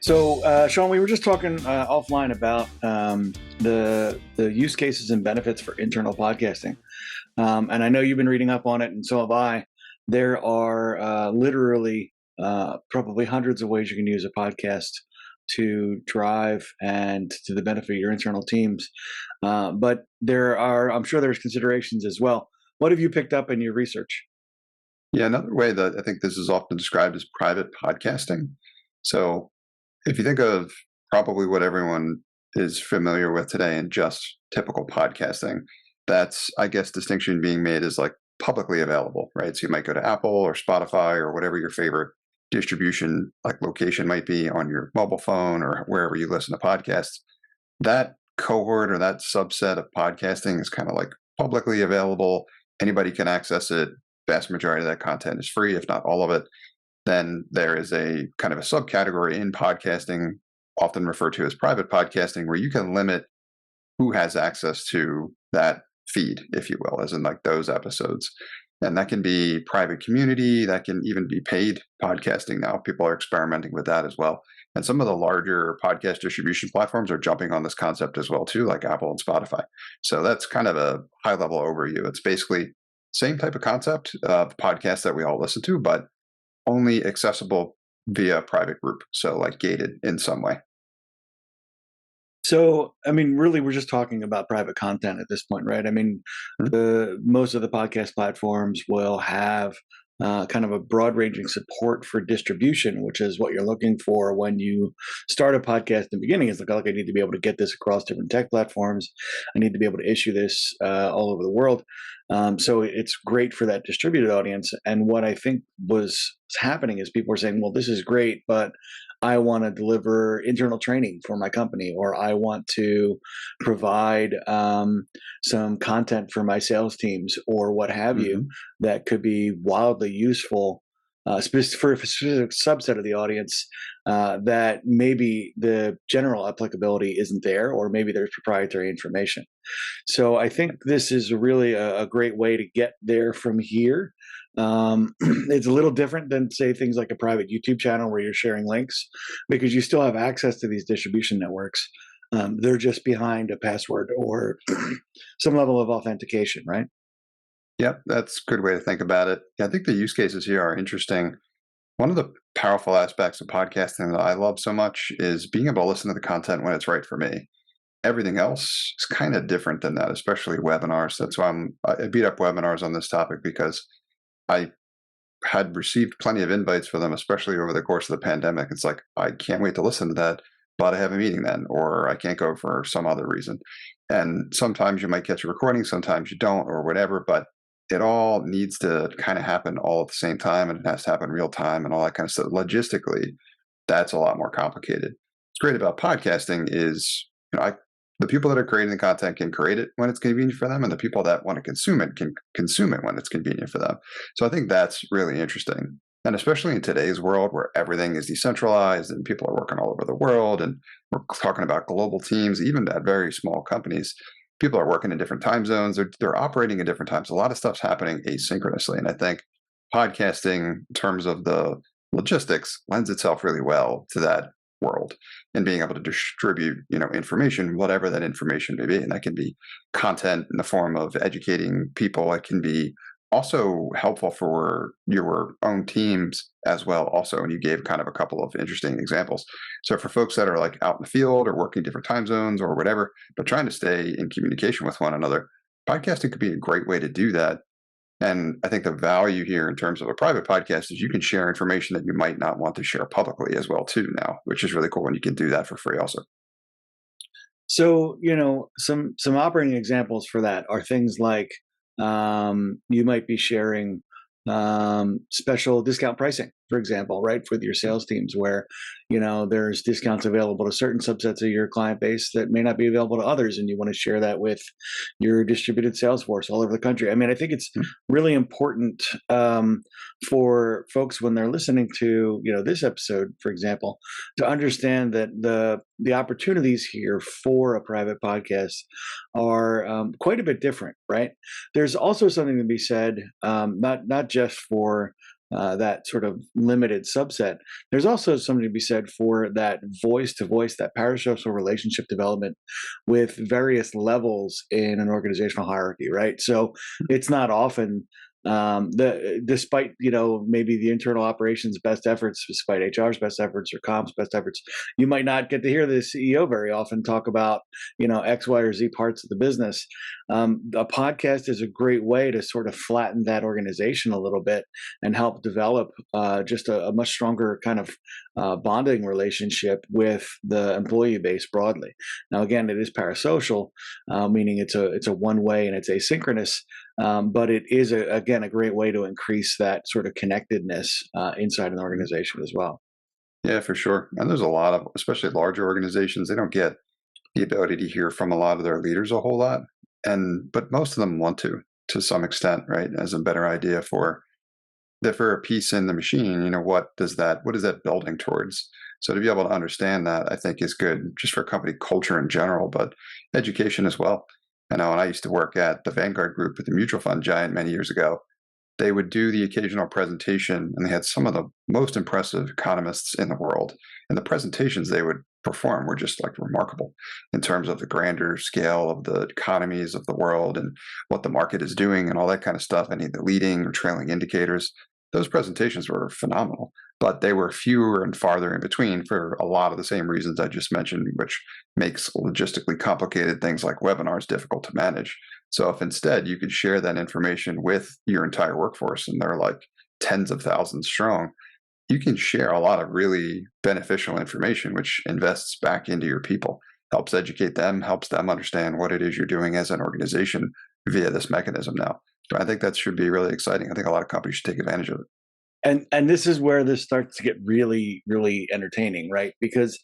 So, Sean, we were just talking offline about the use cases and benefits for internal podcasting, and I know you've been reading up on it, and so have I. There are literally probably hundreds of ways you can use a podcast to drive and to the benefit of your internal teams. But there are, I'm sure, there's considerations as well. What have you picked up in your research? Yeah, another way that I think this is often described as private podcasting. So if you think of probably what everyone is familiar with today in just typical podcasting, that's, I guess, distinction being made is like publicly available, right? So you might go to Apple or Spotify or whatever your favorite distribution like location might be on your mobile phone or wherever you listen to podcasts. That cohort or that subset of podcasting is kind of like publicly available. Anybody can access it. Vast majority of that content is free, if not all of it. Then there is a kind of a subcategory in podcasting, often referred to as private podcasting, where you can limit who has access to that feed, if you will, as in like those episodes. And that can be private community, that can even be paid podcasting now. People are experimenting with that as well. And some of the larger podcast distribution platforms are jumping on this concept as well, too, like Apple and Spotify. So that's kind of a high level overview. It's basically same type of concept of podcasts that we all listen to, but only accessible via private group. So like gated in some way. So, I mean, really, we're just talking about private content at this point, right? I mean, most of the podcast platforms will have kind of a broad-ranging support for distribution, which is what you're looking for when you start a podcast in the beginning. It's like, I need to be able to get this across different tech platforms. I need to be able to issue this all over the world. So it's great for that distributed audience. And what I think was happening is people were saying, well, this is great, but I want to deliver internal training for my company, or I want to provide some content for my sales teams, or what have you, that could be wildly useful for a specific subset of the audience that maybe the general applicability isn't there, or maybe there's proprietary information. So I think this is really a great way to get there from here. It's a little different than, say, things like a private YouTube channel where you're sharing links, because you still have access to these distribution networks. They're just behind a password or some level of authentication, right? Yep, that's a good way to think about it. Yeah, I think the use cases here are interesting. One of the powerful aspects of podcasting that I love so much is being able to listen to the content when it's right for me. Everything else is kind of different than that, especially webinars. That's why I beat up webinars on this topic, because I had received plenty of invites for them, especially over the course of the pandemic. It's like, I can't wait to listen to that, but I have a meeting then, or I can't go for some other reason. And sometimes you might catch a recording, sometimes you don't, or whatever, but it all needs to kind of happen all at the same time, and it has to happen real time and all that kind of stuff. Logistically, that's a lot more complicated. What's great about podcasting is, the people that are creating the content can create it when it's convenient for them, and the people that want to consume it can consume it when it's convenient for them. So I think that's really interesting. And especially in today's world where everything is decentralized and people are working all over the world, and we're talking about global teams, even at very small companies, people are working in different time zones. They're operating in different times. A lot of stuff's happening asynchronously. And I think podcasting, in terms of the logistics, lends itself really well to that world and being able to distribute, information, whatever that information may be. And that can be content in the form of educating people. It can be also helpful for your own teams as well also. And you gave kind of a couple of interesting examples. So for folks that are like out in the field or working different time zones or whatever, but trying to stay in communication with one another, podcasting could be a great way to do that. And I think the value here in terms of a private podcast is you can share information that you might not want to share publicly as well too now, which is really cool. And you can do that for free also. So, some operating examples for that are things like you might be sharing special discount pricing, for example, right, with your sales teams, where there's discounts available to certain subsets of your client base that may not be available to others, and you want to share that with your distributed sales force all over the country. I mean, I think it's really important for folks when they're listening to this episode, for example, to understand that the opportunities here for a private podcast are quite a bit different, right? There's also something to be said, not just for that sort of limited subset. There's also something to be said for that voice to voice, that parasocial relationship development with various levels in an organizational hierarchy, right? So it's not often despite maybe the internal operations best efforts, despite HR's best efforts or comms best efforts, you might not get to hear the CEO very often talk about X, Y, or Z parts of the business. A podcast is a great way to sort of flatten that organization a little bit and help develop just a much stronger kind of bonding relationship with the employee base broadly. Now, again, it is parasocial, meaning it's a one way and it's asynchronous. But it is, again, a great way to increase that sort of connectedness inside an organization as well. Yeah, for sure. And there's a lot of, especially larger organizations, they don't get the ability to hear from a lot of their leaders a whole lot. But most of them want to some extent, right? As a better idea for a piece in the machine, what is that building towards? So to be able to understand that, I think is good just for company culture in general, but education as well. I know when I used to work at the Vanguard group with the mutual fund giant many years ago, they would do the occasional presentation, and they had some of the most impressive economists in the world. And the presentations they would perform were just like remarkable in terms of the grander scale of the economies of the world and what the market is doing and all that kind of stuff, any of the leading or trailing indicators. Those presentations were phenomenal, but they were fewer and farther in between for a lot of the same reasons I just mentioned, which makes logistically complicated things like webinars difficult to manage. So if instead you could share that information with your entire workforce, and they're like tens of thousands strong, you can share a lot of really beneficial information, which invests back into your people, helps educate them, helps them understand what it is you're doing as an organization via this mechanism now. So I think that should be really exciting. I think a lot of companies should take advantage of it. And this is where this starts to get really, really entertaining, right? Because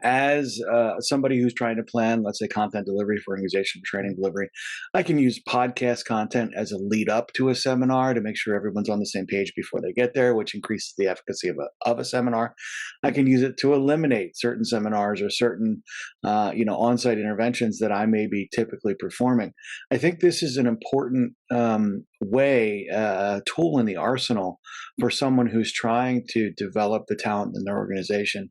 as somebody who's trying to plan, let's say, content delivery for organization training delivery, I can use podcast content as a lead up to a seminar to make sure everyone's on the same page before they get there, which increases the efficacy of a seminar. I can use it to eliminate certain seminars or certain on-site interventions that I may be typically performing. I think this is an important tool in the arsenal for someone who's trying to develop the talent in their organization.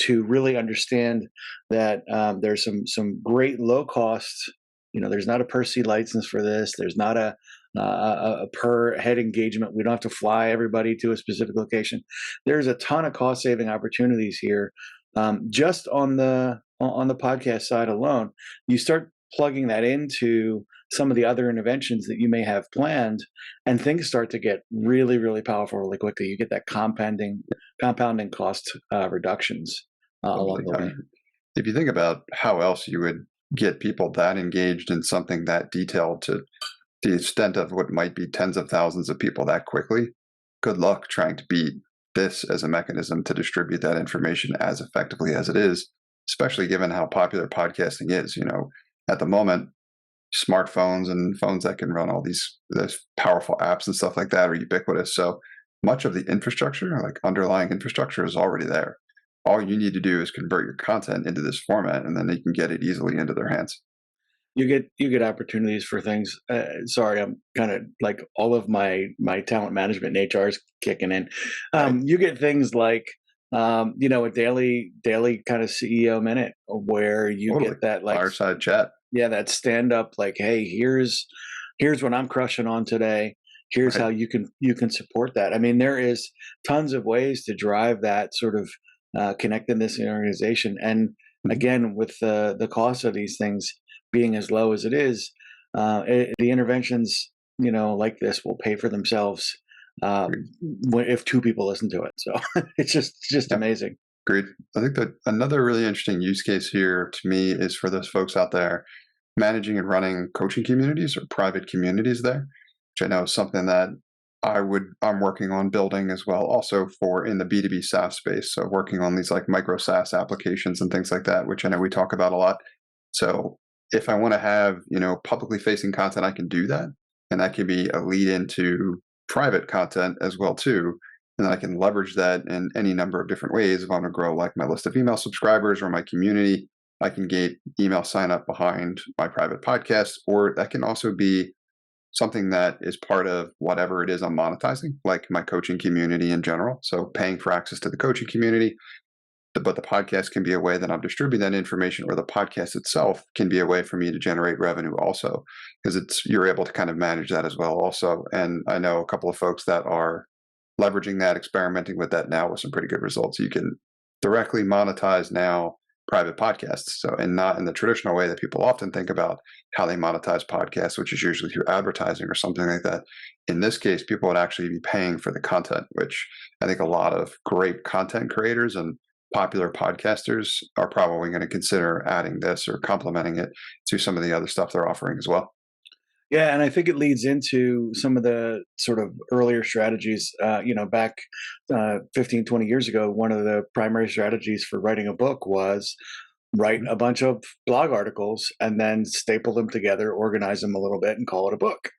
To really understand that there's some great low cost. There's not a per seat license for this. There's not a per head engagement. We don't have to fly everybody to a specific location. There's a ton of cost saving opportunities here, just on the podcast side alone. You start plugging that into some of the other interventions that you may have planned, and things start to get really, really powerful really quickly. You get that compounding cost reductions along the way. If you think about how else you would get people that engaged in something that detailed to the extent of what might be tens of thousands of people that quickly, good luck trying to beat this as a mechanism to distribute that information as effectively as it is, especially given how popular podcasting is. At the moment, smartphones and phones that can run all these powerful apps and stuff like that are ubiquitous. So much of the infrastructure, like underlying infrastructure, is already there. All you need to do is convert your content into this format, and then they can get it easily into their hands. You get opportunities for things. Sorry, I'm kind of like all of my talent management and HR is kicking in. Right. You get things like a daily kind of CEO minute where you get that like fireside chat. Yeah, that stand up like, hey, here's what I'm crushing on today. Here's how you can support that. I mean, there is tons of ways to drive that sort of connectedness in the organization. And again, with the cost of these things being as low as it is, the interventions, like this will pay for themselves if two people listen to it. So it's just amazing. Great. I think that another really interesting use case here to me is for those folks out there managing and running coaching communities or private communities there, which I know is something that I'm working on building as well, also for in the B2B SaaS space. So working on these like micro SaaS applications and things like that, which I know we talk about a lot. So if I want to have, publicly facing content, I can do that. And that can be a lead into private content as well too. And then I can leverage that in any number of different ways. If I want to grow like my list of email subscribers or my community, I can get email sign up behind my private podcast, or that can also be something that is part of whatever it is I'm monetizing, like my coaching community in general. So paying for access to the coaching community, but the podcast can be a way that I'm distributing that information, or the podcast itself can be a way for me to generate revenue also, because you're able to kind of manage that as well also. And I know a couple of folks that are leveraging that, experimenting with that now with some pretty good results. You can directly monetize now private podcasts. So, and not in the traditional way that people often think about how they monetize podcasts, which is usually through advertising or something like that. In this case, people would actually be paying for the content, which I think a lot of great content creators and popular podcasters are probably going to consider adding this or complementing it to some of the other stuff they're offering as well. Yeah, and I think it leads into some of the sort of earlier strategies. Back 15, 20 years ago, one of the primary strategies for writing a book was write a bunch of blog articles and then staple them together, organize them a little bit, and call it a book.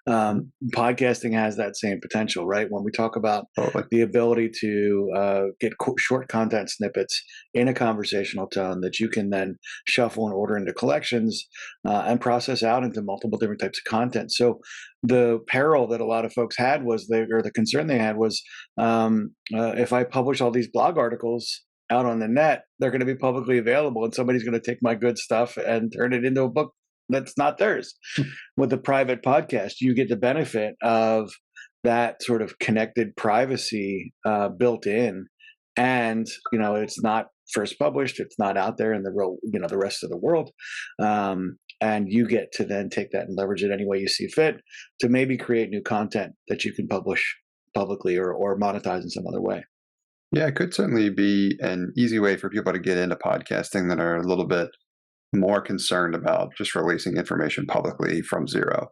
Podcasting has that same potential, right? When we talk about the ability to get short content snippets in a conversational tone that you can then shuffle and order into collections and process out into multiple different types of content. So the peril that a lot of folks had was, the concern they had was, if I publish all these blog articles out on the net, they're going to be publicly available, and somebody's going to take my good stuff and turn it into a book that's not theirs. With the private podcast, you get the benefit of that sort of connected privacy built in, and it's not first published, it's not out there in the rest of the world, and you get to then take that and leverage it any way you see fit to maybe create new content that you can publish publicly or monetize in some other way. Yeah, it could certainly be an easy way for people to get into podcasting that are a little bit more concerned about just releasing information publicly from zero.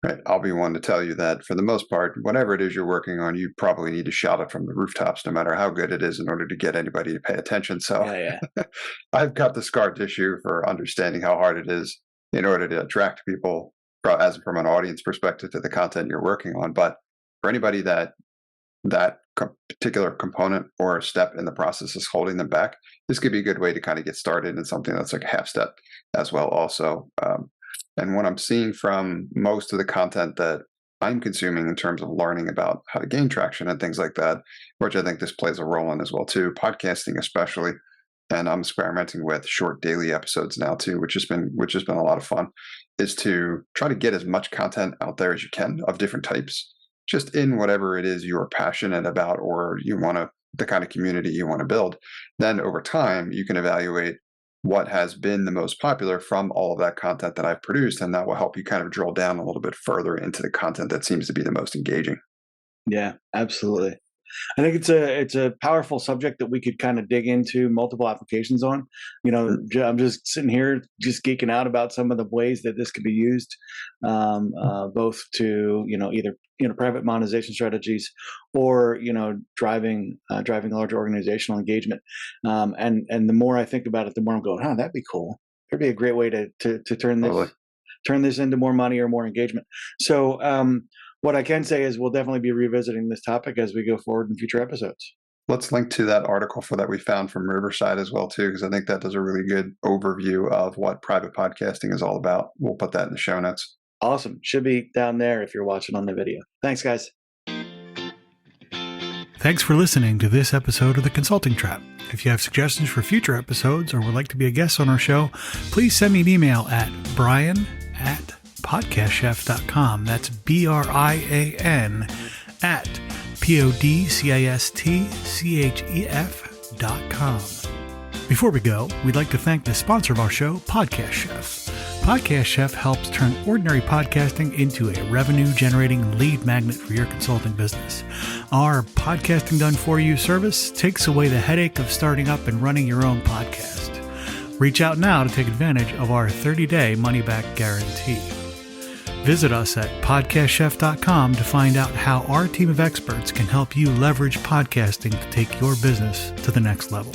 Right? I'll be one to tell you that for the most part, whatever it is you're working on, you probably need to shout it from the rooftops, no matter how good it is, in order to get anybody to pay attention. So I've got the scar tissue for understanding how hard it is in order to attract people, as from an audience perspective, to the content you're working on. But for anybody that particular component or step in the process is holding them back, this could be a good way to kind of get started in something that's like a half step as well also. And what I'm seeing from most of the content that I'm consuming in terms of learning about how to gain traction and things like that, which I think this plays a role in as well too, podcasting especially. And I'm experimenting with short daily episodes now too, which has been a lot of fun, is to try to get as much content out there as you can of different types, just in whatever it is you're passionate about or the kind of community you want to build. Then over time, you can evaluate what has been the most popular from all of that content that I've produced, and that will help you kind of drill down a little bit further into the content that seems to be the most engaging. Yeah, absolutely. I think it's a powerful subject that we could kind of dig into multiple applications on. I'm just sitting here just geeking out about some of the ways that this could be used, both to either private monetization strategies or driving larger organizational engagement. And the more I think about it, the more I'm going, that'd be cool. That'd be a great way to turn this into more money or more engagement. So what I can say is we'll definitely be revisiting this topic as we go forward in future episodes. Let's link to that article that we found from Riverside as well, too, because I think that does a really good overview of what private podcasting is all about. We'll put that in the show notes. Awesome. Should be down there if you're watching on the video. Thanks, guys. Thanks for listening to this episode of The Consulting Trap. If you have suggestions for future episodes or would like to be a guest on our show, please send me an email at brian@podcastchef.com. That's BRIAN at PODCASTCHEF.com. Before we go, we'd like to thank the sponsor of our show, Podcast Chef. Podcast Chef helps turn ordinary podcasting into a revenue-generating lead magnet for your consulting business. Our Podcasting Done For You service takes away the headache of starting up and running your own podcast. Reach out now to take advantage of our 30-day money-back guarantee. Visit us at podcastchef.com to find out how our team of experts can help you leverage podcasting to take your business to the next level.